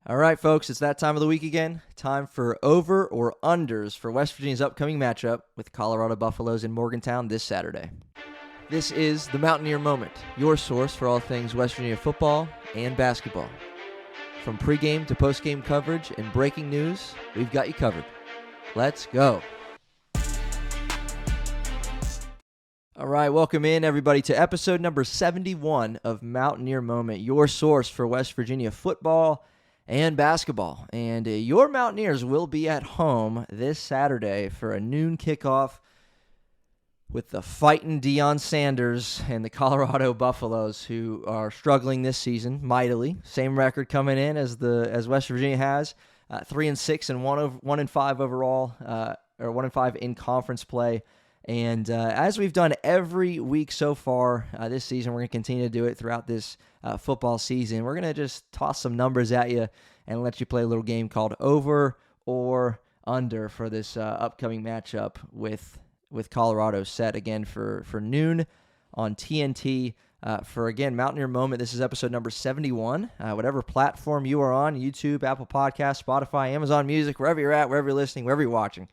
All right, folks, it's that time of the week again. Time for over or unders for West Virginia's upcoming matchup with Colorado Buffaloes in Morgantown this Saturday. This is the Mountaineer Moment, your source for all things West Virginia football and basketball. From pregame to postgame coverage and breaking news, we've got you covered. Let's go. All right, welcome in, everybody, to episode number 71 of Mountaineer Moment, your source for West Virginia football and basketball. And your Mountaineers will be at home this Saturday for a noon kickoff with the fighting Deion Sanders and the Colorado Buffaloes, who are struggling this season mightily. Same record coming in as West Virginia has, 3-6 and 1-5 overall, or 1-5 in conference play. And as we've done every week so far this season, we're going to continue to do it throughout this football season. We're going to just toss some numbers at you and let you play a little game called over or under for this upcoming matchup with Colorado, set again for noon on TNT. For, again, Mountaineer Moment, this is episode number 71. Whatever platform you are on, YouTube, Apple Podcasts, Spotify, Amazon Music, wherever you're at, wherever you're listening, wherever you're watching,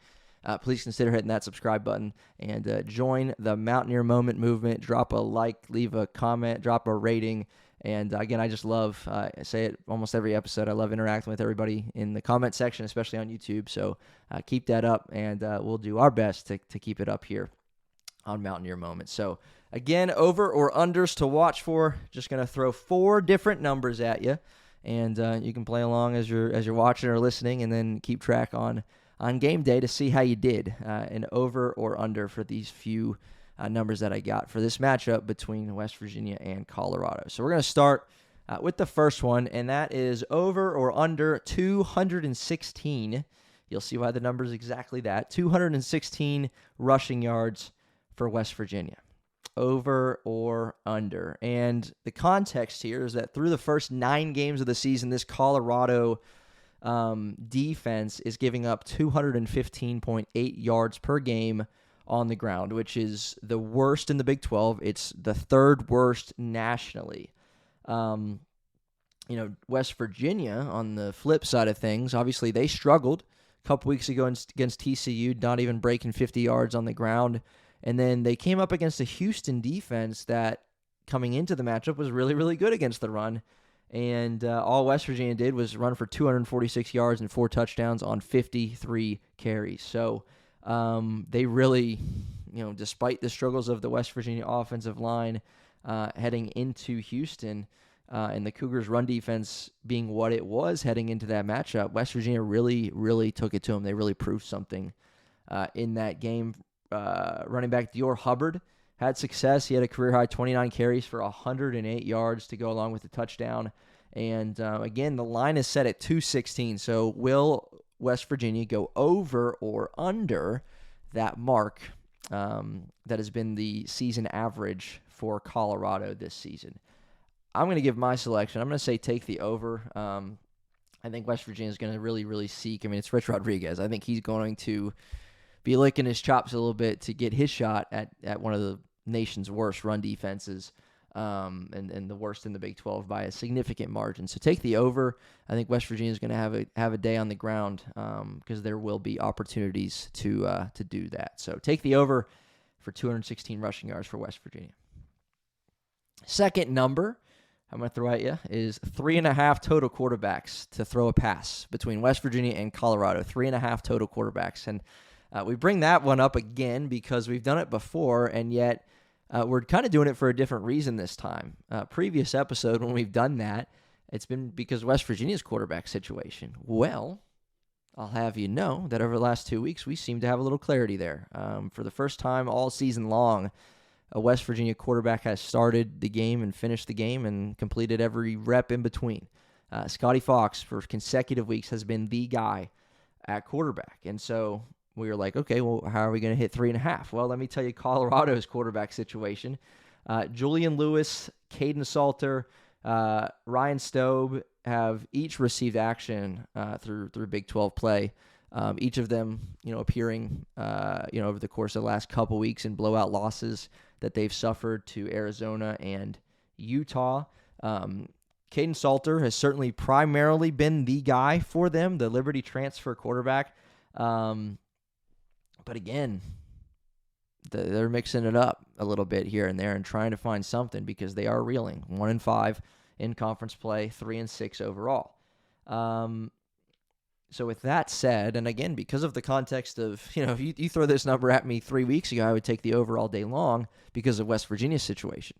please consider hitting that subscribe button and join the Mountaineer Moment movement. Drop a like, leave a comment, drop a rating. And again, I just love, I say it almost every episode, I love interacting with everybody in the comment section, especially on YouTube. So keep that up, and we'll do our best to keep it up here on Mountaineer Moment. So again, over or unders to watch for. Just going to throw 4 different numbers at you, and you can play along as you're watching or listening, and then keep track on game day to see how you did, an over or under for these few numbers that I got for this matchup between West Virginia and Colorado. So we're going to start with the first one, and that is over or under 216. You'll see why the number is exactly that. 216 rushing yards for West Virginia. Over or under. And the context here is that through the first 9 games of the season, this Colorado defense is giving up 215.8 yards per game on the ground, which is the worst in the Big 12. It's the 3rd worst nationally. West Virginia, on the flip side of things, obviously they struggled a couple weeks ago against TCU, not even breaking 50 yards on the ground. And then they came up against a Houston defense that, coming into the matchup, was really, really good against the run. And all West Virginia did was run for 246 yards and 4 touchdowns on 53 carries. So they really, despite the struggles of the West Virginia offensive line heading into Houston and the Cougars' run defense being what it was heading into that matchup, West Virginia really, really took it to them. They really proved something in that game. Running back Diore Hubbard had success. He had a career-high 29 carries for 108 yards to go along with the touchdown. And, again, the line is set at 216. So will West Virginia go over or under that mark that has been the season average for Colorado this season? I'm going to give my selection. I'm going to say take the over. I think West Virginia is going to really, really seek. I mean, it's Rich Rodriguez. I think he's going to be licking his chops a little bit to get his shot at one of the nation's worst run defenses, and the worst in the Big 12 by a significant margin. So take the over. I think West Virginia is going to have a day on the ground because there will be opportunities to do that. So take the over for 216 rushing yards for West Virginia. Second number I'm going to throw at you is 3.5 total quarterbacks to throw a pass between West Virginia and Colorado. 3.5 total quarterbacks. And we bring that one up again because we've done it before, and yet we're kind of doing it for a different reason this time. Previous episode, when we've done that, it's been because West Virginia's quarterback situation. Well, I'll have you know that over the last 2 weeks, we seem to have a little clarity there. For the first time all season long, a West Virginia quarterback has started the game and finished the game and completed every rep in between. Scotty Fox, for consecutive weeks, has been the guy at quarterback. And so we were like, okay, well, how are we going to hit 3.5? Well, let me tell you Colorado's quarterback situation. Julian Lewis, Caden Salter, Ryan Staub have each received action through Big 12 play. Each of them, appearing, over the course of the last couple weeks in blowout losses that they've suffered to Arizona and Utah. Caden Salter has certainly primarily been the guy for them, the Liberty transfer quarterback. But again, they're mixing it up a little bit here and there and trying to find something because they are reeling. 1-5 in conference play, 3-6 overall. So with that said, and again, because of the context of, if you throw this number at me 3 weeks ago, I would take the over all day long because of West Virginia's situation.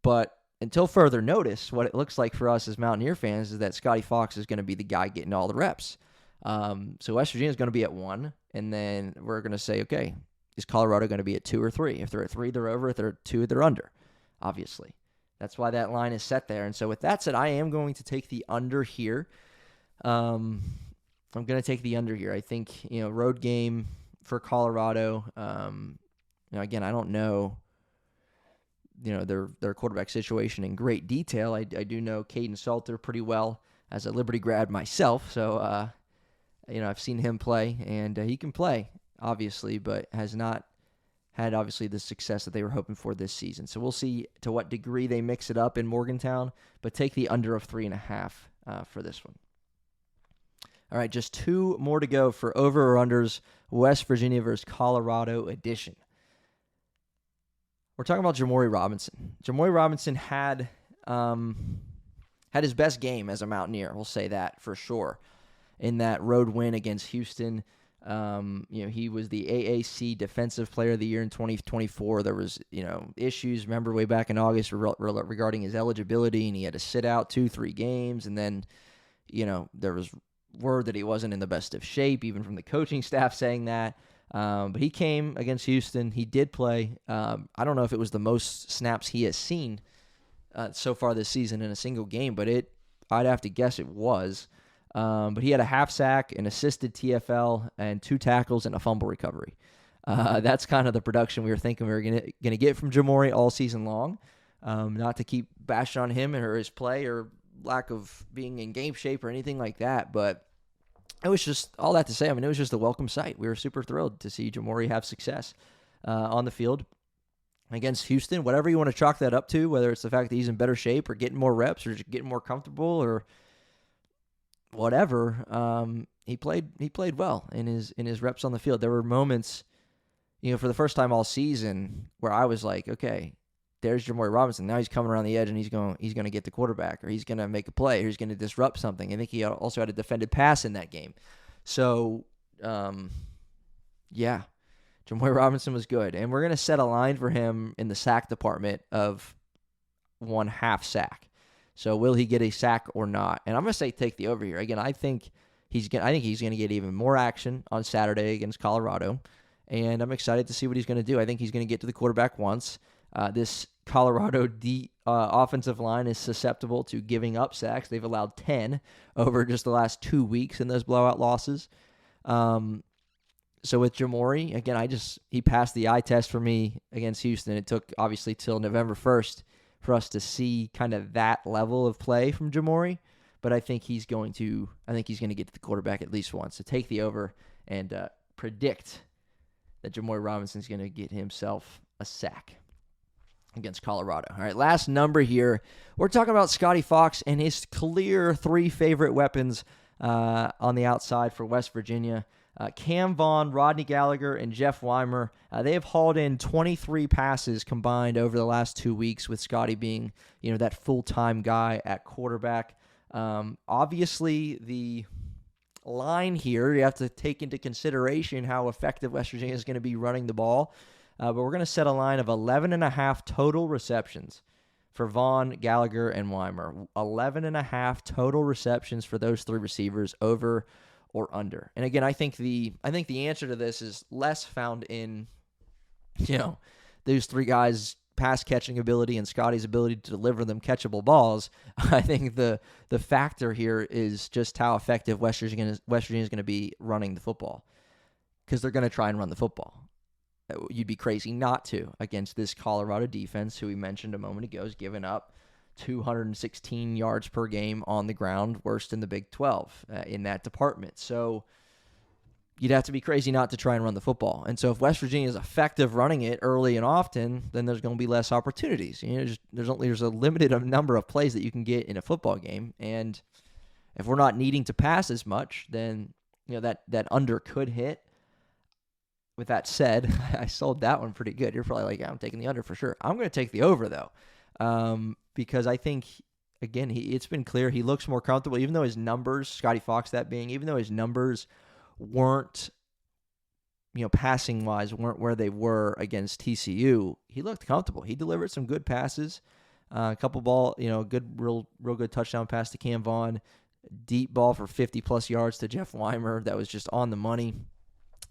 But until further notice, what it looks like for us as Mountaineer fans is that Scotty Fox is going to be the guy getting all the reps. So West Virginia is going to be at 1, and then we're going to say, okay, is Colorado going to be at 2 or 3? If they're at 3, they're over. If they're at 2, they're under, obviously. That's why that line is set there. And so with that said, I am going to take the under here. I'm going to take the under here. I think, road game for Colorado. Again, I don't know, their quarterback situation in great detail. I do know Caden Salter pretty well as a Liberty grad myself. So, I've seen him play, and he can play, obviously, but has not had, obviously, the success that they were hoping for this season. So we'll see to what degree they mix it up in Morgantown, but take the under of 3.5 for this one. All right, just 2 more to go for over or unders, West Virginia versus Colorado edition. We're talking about Jamori Robinson. Jamori Robinson had his best game as a Mountaineer. We'll say that for sure. In that road win against Houston, he was the AAC Defensive Player of the Year in 2024. There was, issues, remember, way back in August regarding his eligibility, and he had to sit out 2-3 games, and then, there was word that he wasn't in the best of shape, even from the coaching staff saying that. But he came against Houston. He did play. I don't know if it was the most snaps he has seen so far this season in a single game, but I'd have to guess it was. But he had a half sack, an assisted TFL, and 2 tackles and a fumble recovery. That's kind of the production we were thinking we were going to get from Jamori all season long. Not to keep bashing on him or his play or lack of being in game shape or anything like that, but it was just all that to say. It was just a welcome sight. We were super thrilled to see Jamori have success on the field against Houston. Whatever you want to chalk that up to, whether it's the fact that he's in better shape or getting more reps or just getting more comfortable or whatever, he played well in his reps on the field. There were moments, for the first time all season where I was like, okay, there's Jamori Robinson. Now he's coming around the edge and he's going to get the quarterback, or he's going to make a play, or he's going to disrupt something. I think he also had a defended pass in that game. So, Jamori Robinson was good. And we're going to set a line for him in the sack department of 1/2 sack. So will he get a sack or not? And I'm going to say take the over here. Again, I think he's going to get even more action on Saturday against Colorado. And I'm excited to see what he's going to do. I think he's going to get to the quarterback once. This Colorado offensive line is susceptible to giving up sacks. They've allowed 10 over just the last 2 weeks in those blowout losses. So with Jamori, again, he passed the eye test for me against Houston. It took obviously till November 1st for us to see kind of that level of play from Jamori, but I think he's going to get to the quarterback at least once. So take the over and predict that Jamori Robinson's going to get himself a sack against Colorado. All right, last number here. We're talking about Scotty Fox and his clear 3 favorite weapons on the outside for West Virginia. Cam Vaughn, Rodney Gallagher, and Jeff Weimer. They have hauled in 23 passes combined over the last 2 weeks, with Scotty being, that full-time guy at quarterback. Obviously, the line here, you have to take into consideration how effective West Virginia is going to be running the ball. But we're going to set a line of 11.5 total receptions for Vaughn, Gallagher, and Weimer. 11.5 total receptions for those 3 receivers, over or under. And again, I think the answer to this is less found in, those 3 guys' pass catching ability and Scotty's ability to deliver them catchable balls. I think the factor here is just how effective West Virginia is going to be running the football, because they're going to try and run the football. You'd be crazy not to against this Colorado defense, who we mentioned a moment ago is giving up 216 yards per game on the ground, worst in the Big 12 in that department. So you'd have to be crazy not to try and run the football. And so if West Virginia is effective running it early and often, then there's going to be less opportunities. There's a limited number of plays that you can get in a football game. And if we're not needing to pass as much, then that under could hit. With that said, I sold that one pretty good. You're probably like, yeah, I'm taking the under for sure. I'm going to take the over, though, because I think, again, it's been clear he looks more comfortable, even though his numbers, Scotty Fox even though his numbers weren't, passing-wise, weren't where they were against TCU, he looked comfortable. He delivered some good passes, a couple ball, real good touchdown pass to Cam Vaughn, deep ball for 50-plus yards to Jeff Weimer that was just on the money.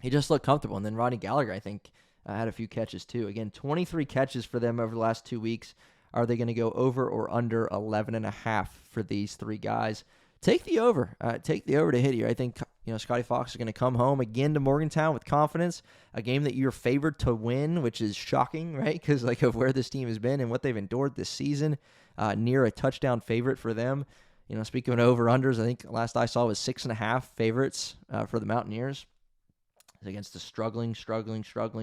He just looked comfortable. And then Rodney Gallagher, I think, had a few catches too. Again, 23 catches for them over the last 2 weeks. Are they going to go over or under 11.5 for these three guys? Take the over. Take the over to hit here. I think Scotty Fox is going to come home again to Morgantown with confidence. A game that you're favored to win, which is shocking, right? Because of where this team has been and what they've endured this season. Near a touchdown favorite for them. Speaking of over-unders, I think last I saw was 6.5 favorites for the Mountaineers against the struggling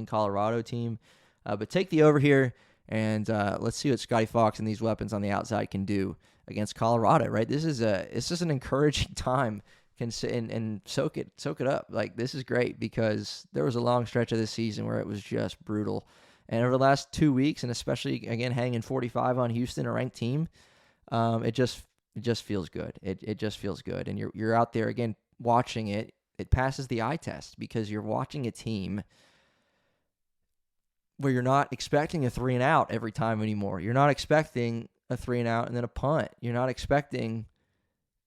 Colorado team. But take the over here, and let's see what Scotty Fox and these weapons on the outside can do against Colorado, right? This is an encouraging time, and soak it up. Like, this is great because there was a long stretch of this season where it was just brutal. And over the last 2 weeks, and especially, again, hanging 45 on Houston, a ranked team, it just feels good. It just feels good. And you're out there, again, watching it. It passes the eye test because you're watching a team where you're not expecting a 3-and-out every time anymore. You're not expecting a 3-and-out and then a punt. You're not expecting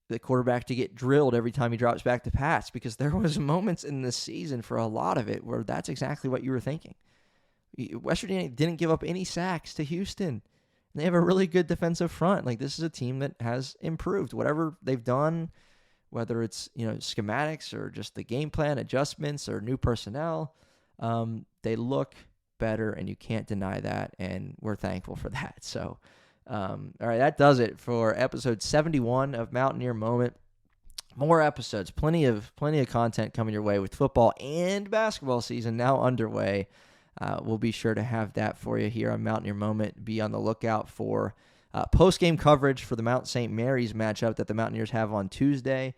the quarterback to get drilled every time he drops back to pass, because there was moments in this season for a lot of it where that's exactly what you were thinking. West Virginia didn't give up any sacks to Houston. They have a really good defensive front. Like, this is a team that has improved. Whatever they've done, whether it's schematics or just the game plan adjustments or new personnel, they look better, and you can't deny that, and we're thankful for that. So, all right, that does it for episode 71 of Mountaineer Moment. More episodes, plenty of content coming your way with football and basketball season now underway. We'll be sure to have that for you here on Mountaineer Moment. Be on the lookout for post-game coverage for the Mount St. Mary's matchup that the Mountaineers have on Tuesday.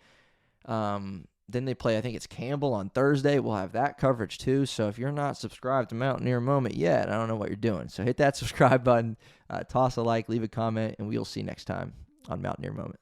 Then they play, I think it's Campbell on Thursday. We'll have that coverage too. So if you're not subscribed to Mountaineer Moment yet, I don't know what you're doing. So hit that subscribe button, toss a like, leave a comment, and we'll see you next time on Mountaineer Moment.